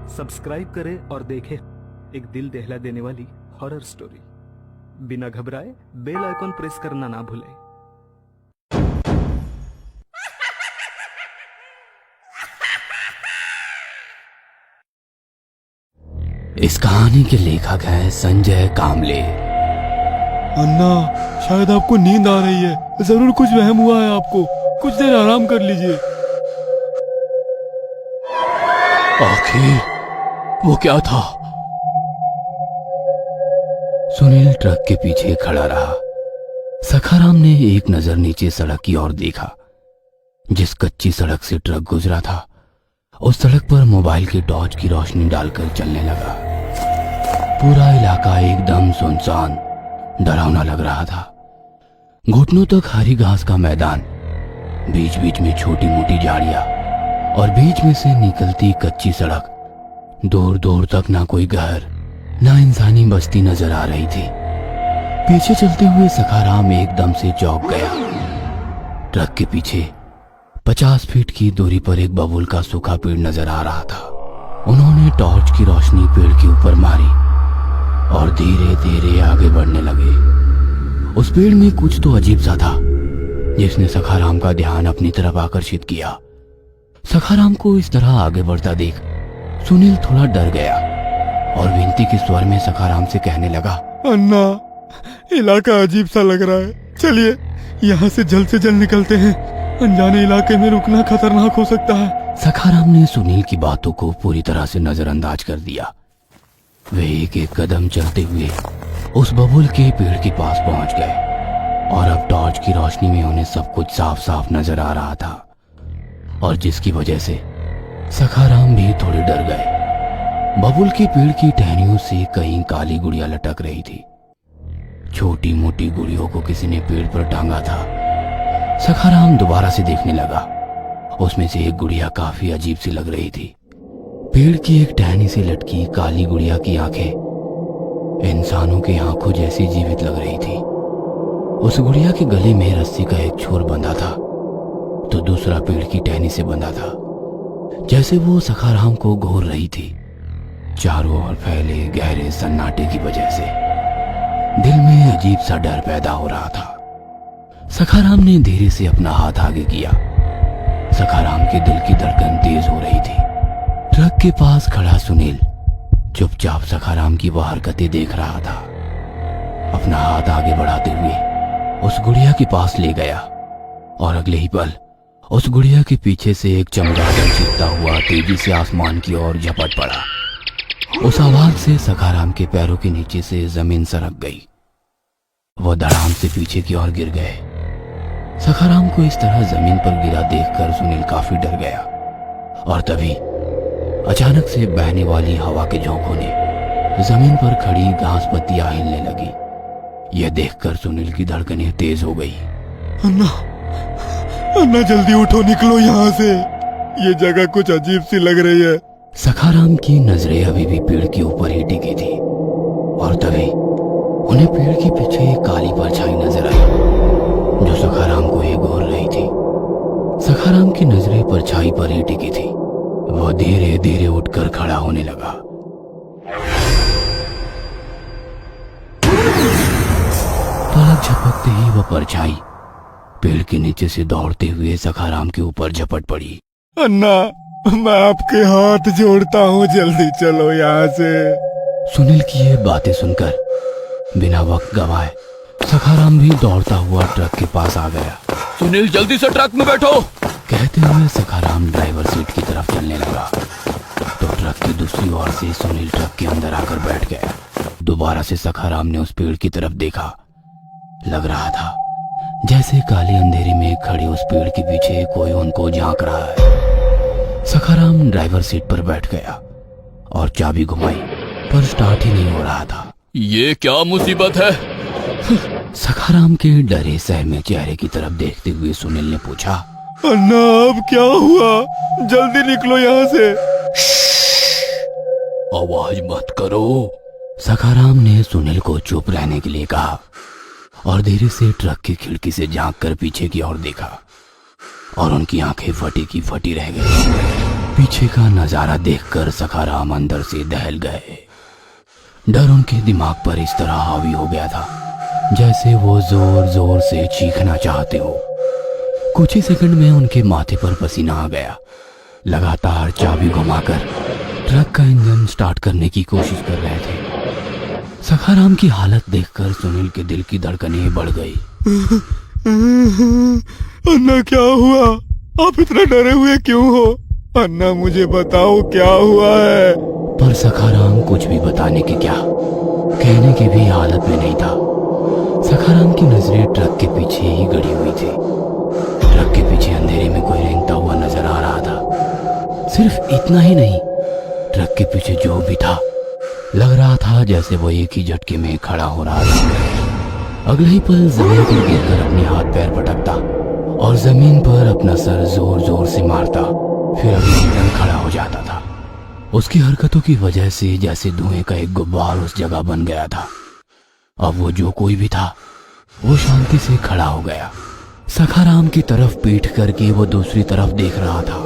Subscribe करें और देखें एक दिल दहला देने वाली हॉरर स्टोरी। बिना घबराए बेल आइकॉन प्रेस करना ना भूलें। इस कहानी के लेखक हैं संजय कामले। अन्ना, शायद आपको नींद आ रही है। जरूर कुछ वहम हुआ है आपको। कुछ देर आराम कर लीजिए। आखिर वो क्या था? सुनील ट्रक के पीछे खड़ा रहा। सखाराम ने एक नजर नीचे सड़क की ओर देखा। जिस कच्ची सड़क से ट्रक गुजरा था, उस सड़क पर मोबाइल की टॉर्च की रोशनी डालकर चलने लगा। पूरा इलाका एकदम सुनसान, डरावना लग रहा था। घुटनों तक हरी घास का मैदान, बीच बीच में छोटी मोटी झाड़ियां और बीच में से निकलती कच्ची सड़क। दूर दूर तक ना कोई घर, ना इंसानी बस्ती नजर आ रही थी। पीछे चलते हुए सखाराम एकदम से चौंक गया। ट्रक के पीछे 50 फीट की दूरी पर एक बबूल का सूखा पेड़ नजर आ रहा था। उन्होंने टॉर्च की रोशनी पेड़ के ऊपर मारी और धीरे धीरे आगे बढ़ने लगे। उस पेड़ में कुछ तो अजीब सा था, जिसने सखाराम का ध्यान अपनी तरफ आकर्षित किया। सखाराम को इस तरह आगे बढ़ता देख सुनील थोड़ा डर गया और विनती के स्वर में सखाराम से कहने लगा, अन्ना, इलाका अजीब सा लग रहा है। चलिए यहाँ से जल्द निकलते हैं। अनजाने इलाके में रुकना खतरनाक हो सकता है। सखाराम ने सुनील की बातों को पूरी तरह से नजरअंदाज कर दिया। वे एक एक कदम चलते हुए उस बबूल के पेड़ के पास पहुंच गए और अब टॉर्च की रोशनी में उन्हें सब कुछ साफ साफ नजर आ रहा था, और जिसकी वजह से सखाराम भी थोड़े डर गए। बबूल के पेड़ की टहनियों से कई काली गुड़िया लटक रही थी। छोटी मोटी गुड़ियों को किसी ने पेड़ पर टांगा था। सखाराम दोबारा से देखने लगा। उसमें से एक गुड़िया काफी अजीब सी लग रही थी। पेड़ की एक टहनी से लटकी काली गुड़िया की आंखें इंसानों की आंखों जैसी जीवित लग रही थी। उस गुड़िया के गले में रस्सी का एक छोर बंधा था, तो दूसरा पेड़ की टहनी से बंधा था, जैसे वो सखाराम को घूर रही थी। चारों ओर फैले गहरे सन्नाटे की वजह से दिल में अजीब सा डर पैदा हो रहा था। सखाराम ने धीरे से अपना हाथ आगे किया। सखाराम के दिल की धड़कन तेज हो रही थी। ट्रक के पास खड़ा सुनील चुपचाप सखाराम की वह हरकतें देख रहा था। अपना हाथ आगे बढ़ाते हुए उस गुड़िया के पास ले गया और अगले ही पल उस गुड़िया के पीछे से एक चमगादड़ चीखता हुआ तेजी से आसमान की ओर झपट पड़ा। उस आवाज से सखाराम के पैरों के नीचे से जमीन सरक गई। वह धड़ाम से पीछे की ओर गिर गए। सखाराम को इस तरह जमीन पर गिरा देखकर सुनील काफी डर गया, और तभी अचानक से बहने वाली हवा के झोंकों ने जमीन पर खड़ी घास पत्तियां हिलने लगी। यह देखकर सुनील की धड़कनें तेज हो गई। अन्ना, अन्ना, जल्दी उठो, निकलो यहाँ से। ये जगह कुछ अजीब सी लग रही है। सखाराम की नजरें अभी भी पेड़ के ऊपर ही टिकी थी, और तभी उन्हें पेड़ के पीछे एक काली परछाई नजर आई, जो सखाराम को ही घूर रही थी। सखाराम की नजरें परछाई पर ही टिकी थी। वह धीरे धीरे उठकर खड़ा होने लगा। पलक झपकते ही वह परछाई पेड़ के नीचे से दौड़ते हुए सखाराम के ऊपर झपट पड़ी। अन्ना, मैं आपके हाथ जोड़ता हूँ, जल्दी चलो यहाँ से। सुनील की ये बातें सुनकर बिना वक्त गवाए सखाराम भी दौड़ता हुआ ट्रक के पास आ गया। सुनील, जल्दी से ट्रक में बैठो, कहते हुए सखाराम ड्राइवर सीट की तरफ चलने लगा, तो ट्रक की दूसरी ओर से सुनील ट्रक के अंदर आकर बैठ गया। दोबारा से सखाराम ने उस पेड़ की तरफ देखा। लग रहा था जैसे काले अंधेरे में खड़े उस पेड़ के पीछे कोई उनको झांक रहा है। सखाराम ड्राइवर सीट पर बैठ गया और चाबी घुमाई, पर स्टार्ट ही नहीं हो रहा था। ये क्या मुसीबत है? सखाराम के डरे सहमे चेहरे की तरफ देखते हुए सुनील ने पूछा, अन्ना, अब क्या हुआ? जल्दी निकलो यहाँ से। आवाज मत करो। सखाराम ने सुनील को चुप रहने के लिए कहा और धीरे से ट्रक की खिड़की से झांककर पीछे की ओर देखा, और उनकी आंखें फटी की फटी रह गई। पीछे का नजारा देखकर सखाराम अंदर से दहल गए। डर उनके दिमाग पर इस तरह हावी हो गया था जैसे वो जोर जोर से चीखना चाहते हो। कुछ ही सेकंड में उनके माथे पर पसीना आ गया। लगातार चाबी घुमाकर ट्रक का इंजन स्टार्ट करने की कोशिश कर रहे थे। सखाराम की हालत देखकर सुनील के दिल की धड़कनें बढ़ गई। अन्ना क्या हुआ? आप इतना डरे हुए क्यों हो? अन्ना मुझे बताओ क्या हुआ है? पर सखाराम कुछ भी बताने के क्या, कहने की भी हालत में नहीं था। सखाराम की नजरें ट्रक के पीछे ही गड़ी हुई थी। ट्रक के पीछे अंधेरे में कोई रेंगता हुआ नजर आ रहा था। सिर्फ इतना ही नहीं, ट्रक के पीछे जो भी था लग रहा था जैसे वो एक ही झटके में खड़ा हो रहा था। अगले ही पल जमीन पर गिरकर अपने हाथ पैर पटकता और जमीन पर अपना सर जोर जोर से मारता, फिर अभी एकदम खड़ा हो जाता था। उसकी हरकतों की वजह से जैसे धुएं का एक गुब्बार उस जगह बन गया था। अब वो जो कोई भी था वो शांति से खड़ा हो गया। सखाराम की तरफ पीठ करके वो दूसरी तरफ देख रहा था।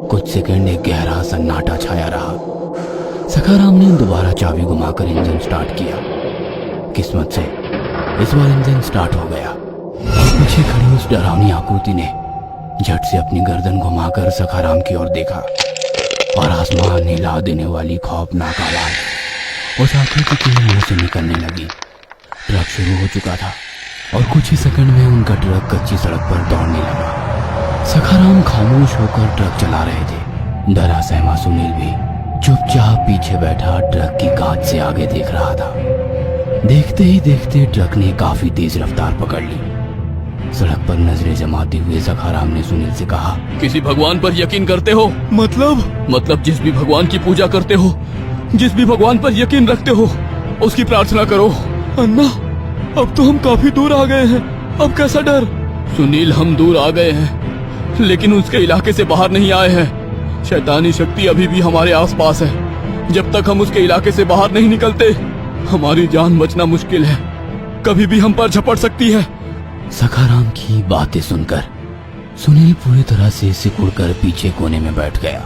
कुछ सेकंड एक गहरा सन्नाटा छाया रहा। सखाराम ने दोबारा चाबी घुमाकर इंजन स्टार्ट किया। किस्मत से इस बार इंजन स्टार्ट हो गया और पीछे खड़ी उस डरावनी आकृति ने झट से अपनी गर्दन घुमाकर सखाराम की ओर देखा और आसमान हिला देने वाली खौफनाक आवाज उस आकृति के मुंह से निकलने लगी। ट्रक शुरू हो चुका था और कुछ ही सेकंड में उनका ट्रक कच्ची सड़क पर दौड़ने लगा। सखाराम खामोश होकर ट्रक चला रहे थे। डरा सहमा सुनील भी चुपचाप पीछे बैठा ट्रक की कांच से आगे देख रहा था। देखते ही देखते ट्रक ने काफी तेज रफ्तार पकड़ ली। सड़क पर नजरें जमाते हुए सखाराम ने सुनील से कहा, किसी भगवान पर यकीन करते हो? मतलब जिस भी भगवान की पूजा करते हो, जिस भी भगवान पर यकीन रखते हो, उसकी प्रार्थना करो। अन्ना, अब तो हम काफी दूर आ गए हैं, अब कैसा डर? सुनील, हम दूर आ गए हैं लेकिन उसके इलाके से बाहर नहीं आए हैं। शैतानी शक्ति अभी भी हमारे आसपास है। जब तक हम उसके इलाके से बाहर नहीं निकलते हमारी जान बचना मुश्किल है। कभी भी हम पर झपट सकती है। सखाराम की बातें सुनकर सुनील पूरी तरह से सिकुड़कर पीछे कोने में बैठ गया।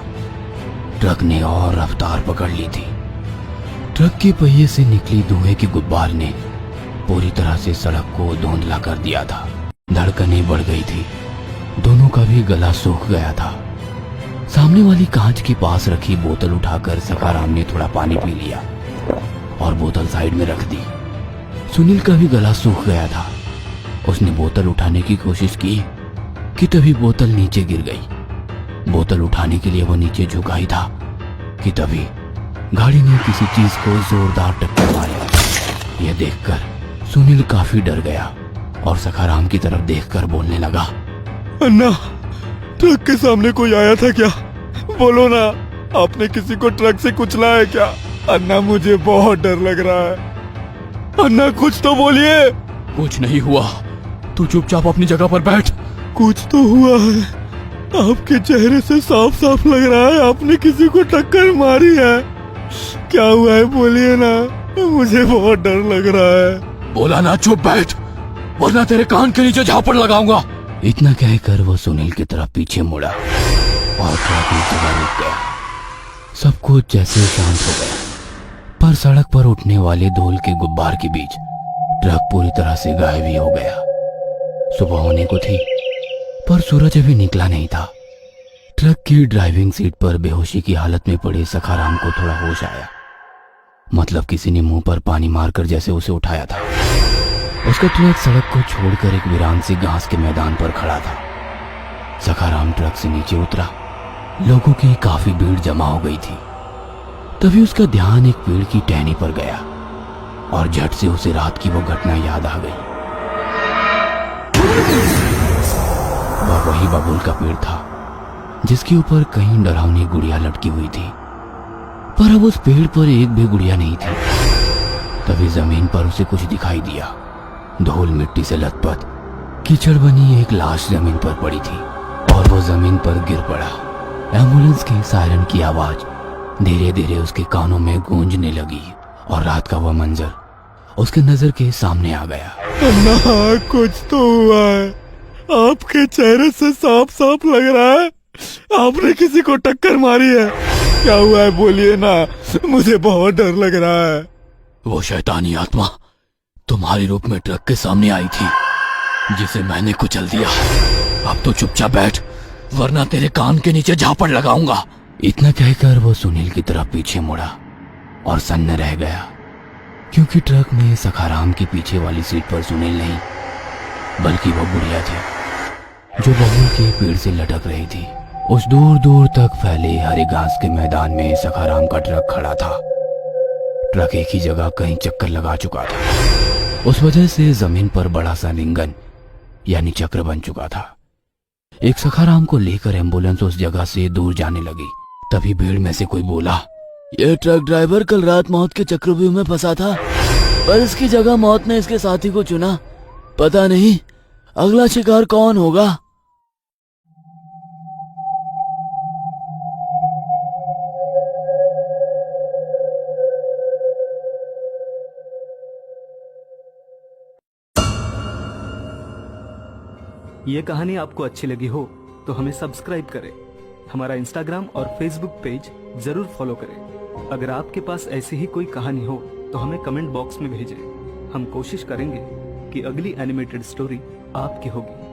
ट्रक ने और रफ्तार पकड़ ली थी। ट्रक के पहिए से निकली धुएं की गुब्बार ने पूरी तरह से सड़क को धुंधला कर दिया था। धड़कनें बढ़ गई थी। दोनों का भी गला सूख गया था। सामने वाली कांच के पास रखी बोतल उठाकर सखाराम ने थोड़ा पानी पी लिया और बोतल साइड में रख दी। सुनील का भी गला सूख गया था। उसने बोतल उठाने की कोशिश की कि तभी बोतल नीचे गिर गई। बोतल उठाने के लिए वो नीचे झुका ही था कि तभी गाड़ी ने किसी चीज को जोरदार टक्कर मारी। यह देखकर सुनील काफी डर गया और सखाराम की तरफ देखकर बोलने लगा, अन्ना, ट्रक के सामने कोई आया था क्या? बोलो ना, आपने किसी को ट्रक से कुचला है क्या? अन्ना, मुझे बहुत डर लग रहा है। अन्ना, कुछ तो बोलिए। कुछ नहीं हुआ, तू चुपचाप अपनी जगह पर बैठ। कुछ तो हुआ है। आपके चेहरे से साफ साफ लग रहा है आपने किसी को टक्कर मारी है। क्या हुआ है बोलिए ना, मुझे बहुत डर लग रहा है। बोला ना चुप बैठ, वरना तेरे कान के नीचे झापड़ लगाऊंगा। इतना कहकर वो सुनील की तरफ पीछे मुड़ा और ट्रक एक जगह रुक गया। सब कुछ जैसे शांत हो गया, पर सड़क पर उठने वाले धूल के गुब्बार के बीच ट्रक पूरी तरह से गायब ही हो गया। सुबह होने को थी पर सूरज अभी निकला नहीं था। ट्रक की ड्राइविंग सीट पर बेहोशी की हालत में पड़े सखाराम को थोड़ा होश आया। मतलब किसी ने मुंह पर पानी मारकर जैसे उसे उठाया था। उसका ट्रक सड़क को छोड़कर एक वीरान से घास के मैदान पर खड़ा था। सखाराम ट्रक से नीचे उतरा। लोगों की काफी भीड़ जमा हो गई थी। तभी उसका ध्यान एक पेड़ की टहनी पर गया और झट से उसे रात की वो घटना याद आ गई। वह वही बबूल का पेड़ था जिसके ऊपर कहीं डरावनी गुड़िया लटकी हुई थी, पर अब उस पेड़ पर एक भी गुड़िया नहीं थी। तभी जमीन पर उसे कुछ दिखाई दिया। धूल मिट्टी से लथपथ कीचड़ बनी एक लाश जमीन पर पड़ी थी और वो जमीन पर गिर पड़ा। एम्बुलेंस के सायरन की आवाज धीरे धीरे उसके कानों में गूंजने लगी और रात का वह मंजर उसके नजर के सामने आ गया। अन्ना, कुछ तो हुआ है। आपके चेहरे से साफ साफ लग रहा है आपने किसी को टक्कर मारी है? क्या हुआ है बोलिए ना, मुझे बहुत डर लग रहा है। वो शैतानी आत्मा तुम्हारे रूप में ट्रक के सामने आई थी, जिसे मैंने कुचल दिया। अब तो चुपचाप बैठ, वरना तेरे कान के नीचे झापड़ लगाऊंगा। इतना कहकर वो सुनील की तरफ पीछे मुड़ा और सन्न रह गया, क्योंकि ट्रक में सखाराम के पीछे वाली सीट पर सुनील नहीं बल्कि वो बुढ़िया थी, जो बबूल के पेड़ से लटक रही थी। उस दूर दूर तक फैले हरे घास के मैदान में सखाराम का ट्रक खड़ा था। ट्रक एक ही जगह कई चक्कर लगा चुका था। उस वजह से जमीन पर बड़ा सा रिंगन यानी चक्र बन चुका था। एक सखाराम को लेकर एम्बुलेंस उस जगह से दूर जाने लगी। तभी भीड़ में से कोई बोला, ये ट्रक ड्राइवर कल रात मौत के चक्रव्यूह में फंसा था, पर इसकी जगह मौत ने इसके साथी को चुना। पता नहीं अगला शिकार कौन होगा। ये कहानी आपको अच्छी लगी हो तो हमें सब्सक्राइब करें, हमारा इंस्टाग्राम और फेसबुक पेज जरूर फॉलो करें। अगर आपके पास ऐसी ही कोई कहानी हो तो हमें कमेंट बॉक्स में भेजें। हम कोशिश करेंगे कि अगली एनिमेटेड स्टोरी आपकी होगी।